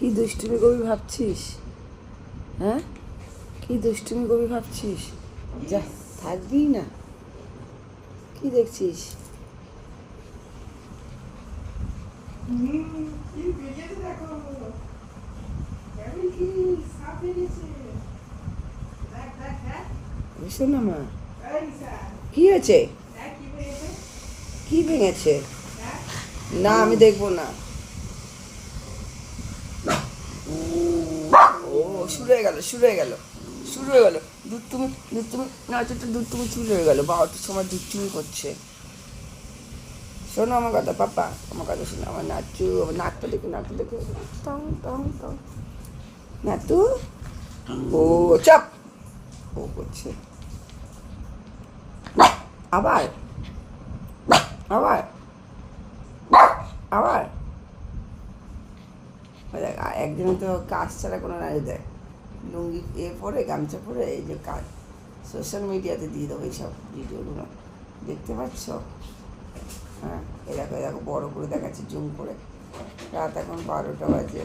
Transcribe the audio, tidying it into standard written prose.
কি দুষ্টুমি করবি ভাবছিস? হ্যাঁ, কি দুষ্টুমি করবি ভাবছিস? যা, থাকবি না। কি দেখছিস? বুঝছো না মা? কি হয়েছে? কি ভেঙেছে? না, আমি দেখবো না। ও, শুরু হয়ে গেল, শুরু হয়ে গেল, শুরু হয়ে গেল। দুধ তুমি নাচটা, দুধ তুমি শুরু হয়ে গেল। বাবাটার সময় দুধ চুরি করছে। শোনো আমার কথা পাপা, আমার কথা শোনো। আমার নাচু, আমার নাকটা দেখো, নাকটা দেখো। টং টং টং। নাতু, ও চাপ, ও করছে। আবার আবার আবার একদিনে তো কাজ ছাড়া কোনো নারী দেয়। লুঙ্গি পরে, গামছা পরে, এই যে কাজ সোশ্যাল মিডিয়াতে দিয়ে দেবো এইসব ভিডিওগুলো। দেখতে পাচ্ছ? হ্যাঁ, এরকম বড়ো করে দেখাচ্ছি জুম করে। রাত এখন 12টা বাজে।